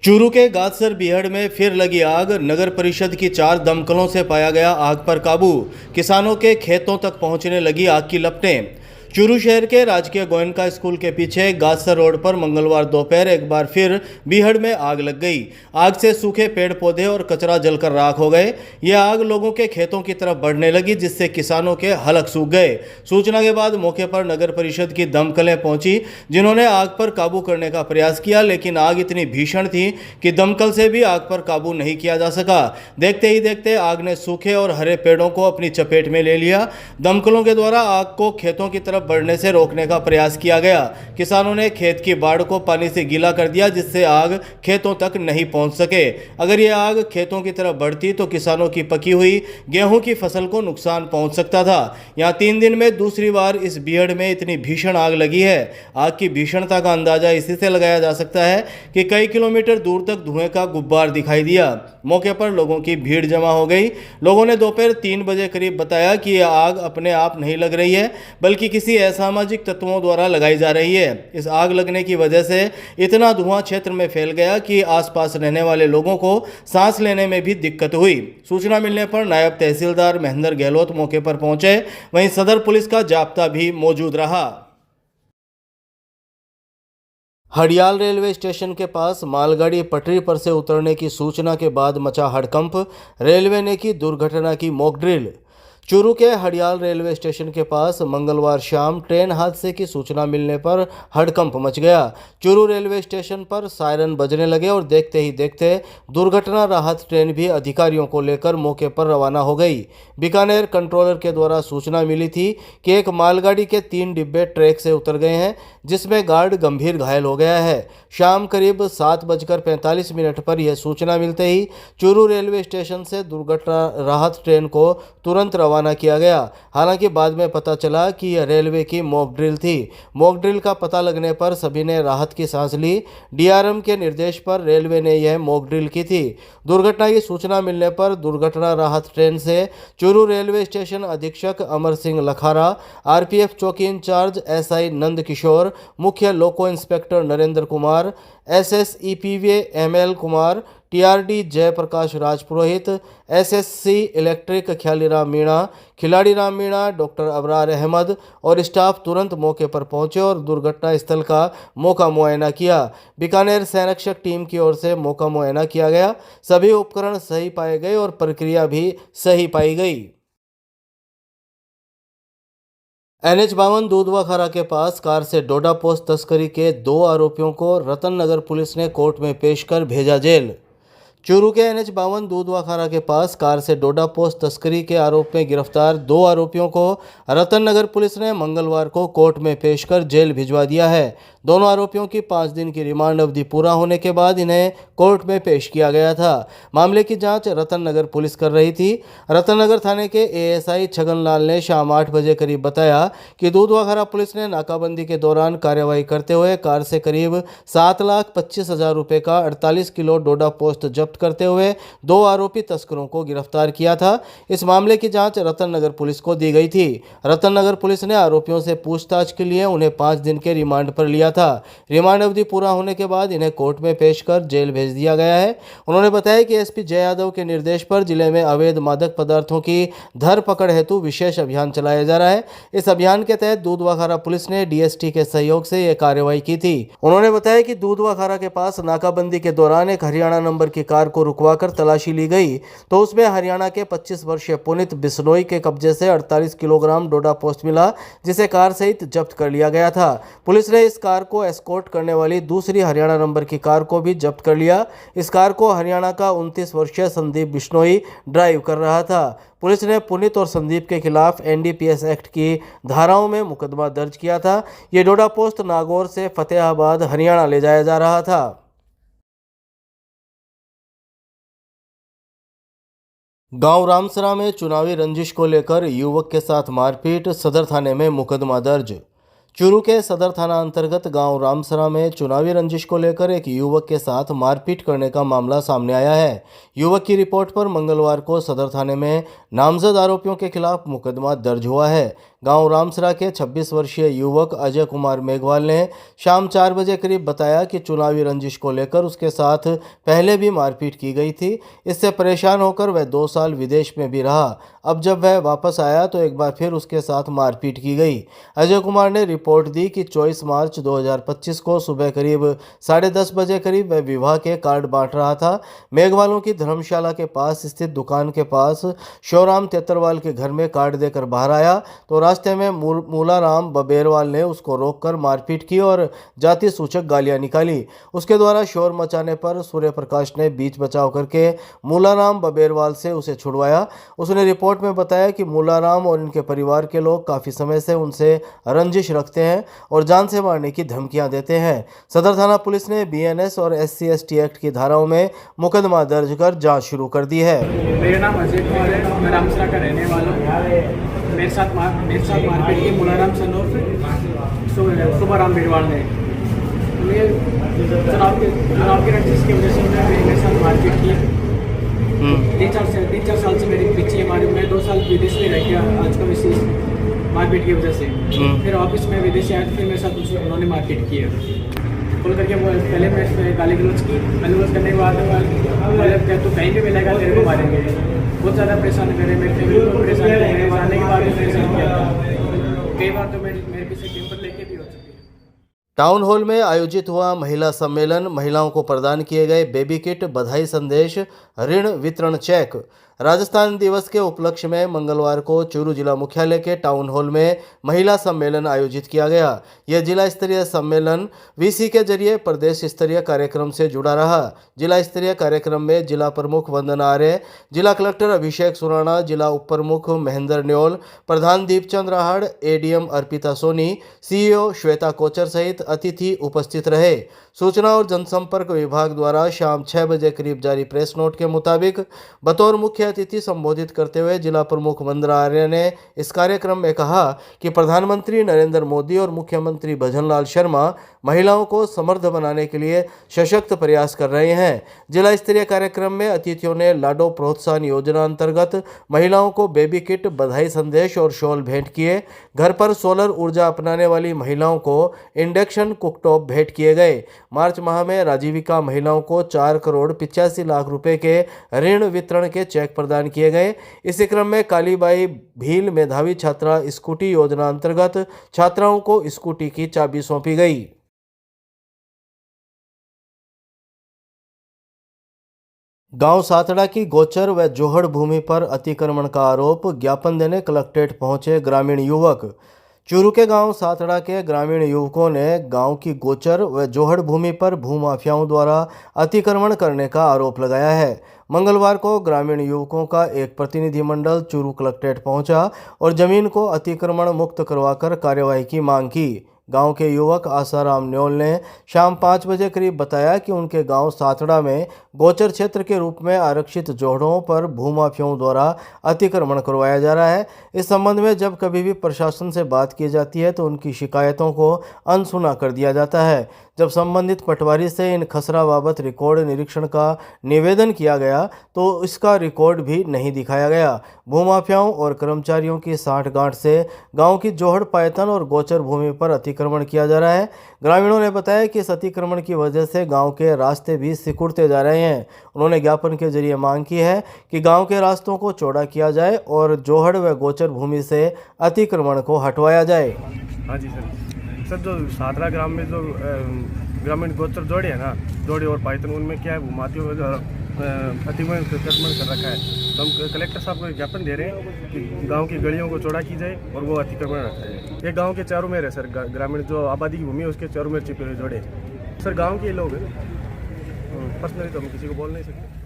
चूरू के गादसर बीहड़ में फिर लगी आग। नगर परिषद की 4 दमकलों से पाया गया आग पर काबू। किसानों के खेतों तक पहुंचने लगी आग की लपटें। चूरू शहर के राजकीय गोयनका स्कूल के पीछे गादसर रोड पर मंगलवार दोपहर एक बार फिर बीहड़ में आग लग गई। आग से सूखे पेड़ पौधे और कचरा जलकर राख हो गए। यह आग लोगों के खेतों की तरफ बढ़ने लगी, जिससे किसानों के हलक सूख गए। सूचना के बाद मौके पर नगर परिषद की दमकलें पहुंची, जिन्होंने आग पर काबू करने का प्रयास किया, लेकिन आग इतनी भीषण थी कि दमकल से भी आग पर काबू नहीं किया जा सका। देखते ही देखते आग ने सूखे और हरे पेड़ों को अपनी चपेट में ले लिया। दमकलों के द्वारा आग को खेतों की तरफ बढ़ने से रोकने का प्रयास किया गया। किसानों ने खेत की बाड़ को पानी से गीला कर दिया, जिससे आग खेतों तक नहीं पहुंच सके। अगर यह आग खेतों की तरफ बढ़ती तो किसानों की पकी हुई गेहूं की फसल को नुकसान पहुंच सकता था। यहां 3 दिन में दूसरी बार इस बीहड़ में इतनी भीषण आग लगी है। आग की भीषणता का अंदाजा इसी से लगाया जा सकता है कि कई किलोमीटर दूर तक धुएं का गुब्बार दिखाई दिया। मौके पर लोगों की भीड़ जमा हो गई। लोगों ने दोपहर 3 बजे करीब बताया कि यह आग अपने आप नहीं लग रही है, बल्कि किसी असामाजिक तत्वों द्वारा लगाई जा रही है। इस आग लगने की वजह से इतना धुआं क्षेत्र में फैल गया कि आसपास रहने वाले लोगों को सांस लेने में भी दिक्कत हुई। सूचना मिलने पर नायब तहसीलदार महेंद्र गहलोत मौके पर पहुंचे। वहीं सदर पुलिस का जाब्ता भी मौजूद रहा। हड़ियाल रेलवे स्टेशन के पास मालगाड़ी पटरी पर से उतरने की सूचना के बाद मचा हड़कंप। रेलवे ने की दुर्घटना की मॉक ड्रिल। चूरू के हड़ियाल रेलवे स्टेशन के पास मंगलवार शाम ट्रेन हादसे की सूचना मिलने पर हड़कंप मच गया। चूरू रेलवे स्टेशन पर सायरन बजने लगे और देखते ही देखते दुर्घटना राहत ट्रेन भी अधिकारियों को लेकर मौके पर रवाना हो गई। बीकानेर कंट्रोलर के द्वारा सूचना मिली थी कि एक मालगाड़ी के 3 डिब्बे ट्रैक से उतर गए हैं, जिसमें गार्ड गंभीर घायल हो गया है। शाम करीब 7:45 पर यह सूचना मिलते ही चूरू रेलवे स्टेशन से दुर्घटना राहत ट्रेन को तुरंत रवाना किया गया। हालांकि बाद में पता चला कि यह रेलवे की मॉक ड्रिल थी। मॉक ड्रिल का पता लगने पर सभी ने राहत की सांस ली। डीआरएम के निर्देश पर रेलवे ने यह मॉक ड्रिल की थी। दुर्घटना की सूचना मिलने पर दुर्घटना राहत ट्रेन से चूरू रेलवे स्टेशन अधीक्षक अमर सिंह लखारा, आरपीएफ चौकी इंचार्ज एसआई नंद किशोर, मुख्य loco inspector Narendra Kumar, SSE P way ML Kumar, TRD Jaiprakash Rajpurohit, SSC electric Khyaliram Meena, Khiladi Ram Meena, doctor Abrar Ahmed और स्टाफ तुरंत मौके पर पहुंचे और दुर्घटना स्थल का मौका मुआयना किया। बीकानेर संरक्षक टीम की ओर से मौका मुआयना किया गया। सभी उपकरण सही पाए गए और प्रक्रिया भी सही पाई गई। NH 52 दूधवाखारा के पास कार से डोडा पोस्त तस्करी के 2 आरोपियों को रतन नगर पुलिस ने कोर्ट में पेश कर भेजा जेल। चूरू के NH 52 दूधवाखारा के पास कार से डोडा पोस्त तस्करी के आरोप में गिरफ्तार 2 आरोपियों को रतन नगर पुलिस ने मंगलवार को कोर्ट में पेश कर जेल भिजवा दिया है। दोनों आरोपियों की 5 दिन की रिमांड अवधि पूरा होने के बाद इन्हें कोर्ट में पेश किया गया था। मामले की जांच रतन नगर पुलिस कर रही थी। रतन नगर थाने के एएसआई छगनलाल ने शाम 8 बजे करीब बताया कि दूधवाखारा पुलिस ने नाकाबंदी के दौरान कार्रवाई करते हुए कार से करीब 7,25,000 रुपये का 48 किलो डोडा पोस्त जब्त करते हुए 2 आरोपी तस्करों को गिरफ्तार किया था। इस मामले की जांच रतन नगर पुलिस को दी गई थी। रतन नगर पुलिस ने आरोपियों से पूछताछ के लिए उन्हें 5 दिन के रिमांड पर लिया था। रिमांड अवधि पूरा होने के बाद इन्हें कोर्ट में पेश कर जेल भेज दिया गया है। उन्होंने बताया कि एसपी जय यादव के निर्देश पर जिले में अवैध मादक पदार्थों की धर पकड़ हेतु विशेष अभियान चलाया जा रहा है। इस अभियान के तहत दूधवाखारा पुलिस ने डीएसटी के सहयोग से यह कार्रवाई की थी। उन्होंने बताया कि दूधवाखारा के पास नाकाबंदी के दौरान एक हरियाणा नंबर की कार को रुकवाकर तलाशी ली गई, तो उसमें हरियाणा के 25 वर्षीय पुनित बिश्नोई के कब्जे से 48 किलोग्राम डोडा पोस्त मिला, जिसे कार सहित जब्त कर लिया गया था। पुलिस ने इस कार को एस्कॉर्ट करने वाली दूसरी हरियाणा नंबर की कार को भी जब्त कर लिया। इस कार को हरियाणा का 29 वर्षीय संदीप बिश्नोई ड्राइव कर रहा था। पुलिस ने पुनित और संदीप के खिलाफ एनडीपीएस एक्ट की धाराओं में मुकदमा दर्ज किया था। ये डोडा पोस्त नागौर से फतेहाबाद हरियाणा ले जाया जा रहा था। गांव रामसरा में चुनावी रंजिश को लेकर युवक के साथ मारपीट, सदर थाने में मुकदमा दर्ज। चूरू के सदर थाना अंतर्गत गांव रामसरा में चुनावी रंजिश को लेकर एक युवक के साथ मारपीट करने का मामला सामने आया है। युवक की रिपोर्ट पर मंगलवार को सदर थाने में नामजद आरोपियों के खिलाफ मुकदमा दर्ज हुआ है। गांव रामसरा के 26 वर्षीय युवक अजय कुमार मेघवाल ने शाम 4 बजे करीब बताया कि चुनावी रंजिश को लेकर उसके साथ पहले भी मारपीट की गई थी। इससे परेशान होकर वह 2 साल विदेश में भी रहा। अब जब वह वापस आया तो एक बार फिर उसके साथ मारपीट की गई। अजय कुमार ने रिपोर्ट दी कि 24 मार्च 2025 को सुबह करीब 10:30 बजे करीब वह विवाह के कार्ड बांट रहा था। मेघवालों की धर्मशाला के पास स्थित दुकान के पास शिवराम तेतरवाल के घर में कार्ड देकर बाहर आया तो रास्ते में मूलाराम बबेरवाल ने उसको रोककर मारपीट की और जाति सूचक गालियां निकाली। उसके द्वारा शोर मचाने पर सूर्य प्रकाश ने बीच बचाव करके मूलाराम बबेरवाल से उसे छुड़वाया। उसने रिपोर्ट में बताया कि मूलाराम और इनके परिवार के लोग काफी समय से उनसे रंजिश रखते हैं और जान से मारने की धमकियां देते हैं। सदर थाना पुलिस ने बीएनएस और SC/ST एक्ट की धाराओं में मुकदमा दर्ज कर जांच शुरू कर दी है। मेरा नाम अजय कुमार है, मैं रामसरा का रहने वाला हूँ। मेरे साथ मारपीट की मुलाराम सनोफ सुबराम बिरवाल ने चुनाव की रंजिश की वजह से मेरे साथ मारपीट की। 3-4 साल से मेरे पीछे मारी। मैं 2 साल विदेश में रह गया आज का विशेष मारपीट की वजह से। फिर ऑफिस में विदेश आया, फिर मेरे साथ उन्होंने मारपीट की है। कॉल करके वो पहले मैं गाली गलौज करने के बाद तो कहीं भी मिलेगा तेरे को मारेंगे। बहुत ज़्यादा परेशान करे, मेरे फैमिली को परेशान करे। आने के बाद परेशान किया था। कई बार तो मेरे पीछे टेम्पर लेके भी हो चुकी है। टाउन हॉल में आयोजित हुआ महिला सम्मेलन। महिलाओं को प्रदान किए गए बेबी किट, बधाई संदेश, ऋण वितरण चेक। राजस्थान दिवस के उपलक्ष्य में मंगलवार को चूरू जिला मुख्यालय के टाउन हॉल में महिला सम्मेलन आयोजित किया गया। यह जिला स्तरीय सम्मेलन VC के जरिए प्रदेश स्तरीय कार्यक्रम से जुड़ा रहा। जिला स्तरीय कार्यक्रम में जिला प्रमुख वंदना आर्य, जिला कलेक्टर अभिषेक सुराणा, जिला उप प्रमुख महेंद्र न्योल, प्रधान दीपचंद राहड़, ADM अर्पिता सोनी, CEO श्वेता कोचर सहित अतिथि उपस्थित रहे। सूचना और जनसंपर्क विभाग द्वारा शाम 6 बजे करीब जारी प्रेस नोट के मुताबिक बतौर मुख्य अतिथि संबोधित करते हुए जिला प्रमुख वंदना आर्य ने इस कार्यक्रम में कहा कि प्रधानमंत्री नरेंद्र मोदी और मुख्यमंत्री भजनलाल शर्मा महिलाओं को समृद्ध बनाने के लिए सशक्त प्रयास कर रहे हैं। जिला स्तरीय कार्यक्रम में अतिथियों ने लाडो प्रोत्साहन योजना अंतर्गत महिलाओं को बेबी किट, बधाई संदेश और शॉल भेंट किए। घर पर सोलर ऊर्जा अपनाने वाली महिलाओं को इंडक्शन कुकटॉप भेंट किए गए। मार्च माह में राजीविका महिलाओं को 4,85,00,000 रुपए के ऋण वितरण के चेक प्रदान किए गए। इसी क्रम में कालीबाई भील मेधावी छात्रा स्कूटी योजना अंतर्गत छात्राओं को स्कूटी की चाबी सौंपी गई। गांव सातड़ा की गोचर व जोहड़ भूमि पर अतिक्रमण का आरोप, ज्ञापन देने कलेक्ट्रेट पहुंचे ग्रामीण युवक। चूरू के गांव सातड़ा के ग्रामीण युवकों ने गांव की गोचर व जोहड़ भूमि पर भूमाफियाओं द्वारा अतिक्रमण करने का आरोप लगाया है। मंगलवार को ग्रामीण युवकों का एक प्रतिनिधिमंडल चूरू कलेक्ट्रेट पहुंचा और जमीन को अतिक्रमण मुक्त करवाकर कार्यवाही की मांग की। गांव के युवक आसाराम न्योल ने शाम 5 बजे करीब बताया कि उनके गांव सातड़ा में गोचर क्षेत्र के रूप में आरक्षित जोहड़ों पर भूमाफियाओं द्वारा अतिक्रमण करवाया जा रहा है। इस संबंध में जब कभी भी प्रशासन से बात की जाती है तो उनकी शिकायतों को अनसुना कर दिया जाता है। जब संबंधित पटवारी से इन खसरा बाबत रिकॉर्ड निरीक्षण का निवेदन किया गया तो इसका रिकॉर्ड भी नहीं दिखाया गया। भूमाफियाओं और कर्मचारियों की साठगांठ से गांव की जोहड़, पायतन और गोचर भूमि पर अतिक्रमण किया जा रहा है। ग्रामीणों ने बताया कि इस अतिक्रमण की वजह से गांव के रास्ते भी सिकुड़ते जा रहे हैं। उन्होंने ज्ञापन के जरिए मांग की है कि गांव के रास्तों को चौड़ा किया जाए और जोहड़ व गोचर भूमि से अतिक्रमण को हटवाया जाए। हाँ जी सर, जो सातरा ग्राम में जो ग्रामीण गोचर जोड़े है ना, जोड़े और पायतन, उनमें क्या है भूमाफियों अतिक्रमण कर रखा है। तो हम कलेक्टर साहब को ज्ञापन दे रहे हैं कि गांव की गलियों को चौड़ा की जाए और वो अतिक्रमण रखा जाए। ये गांव के चारों में है सर, ग्रामीण जो आबादी की भूमि है उसके चारों में चिपे जोड़े। सर गांव के लोग पर्सनली तो हम किसी को बोल नहीं सकते।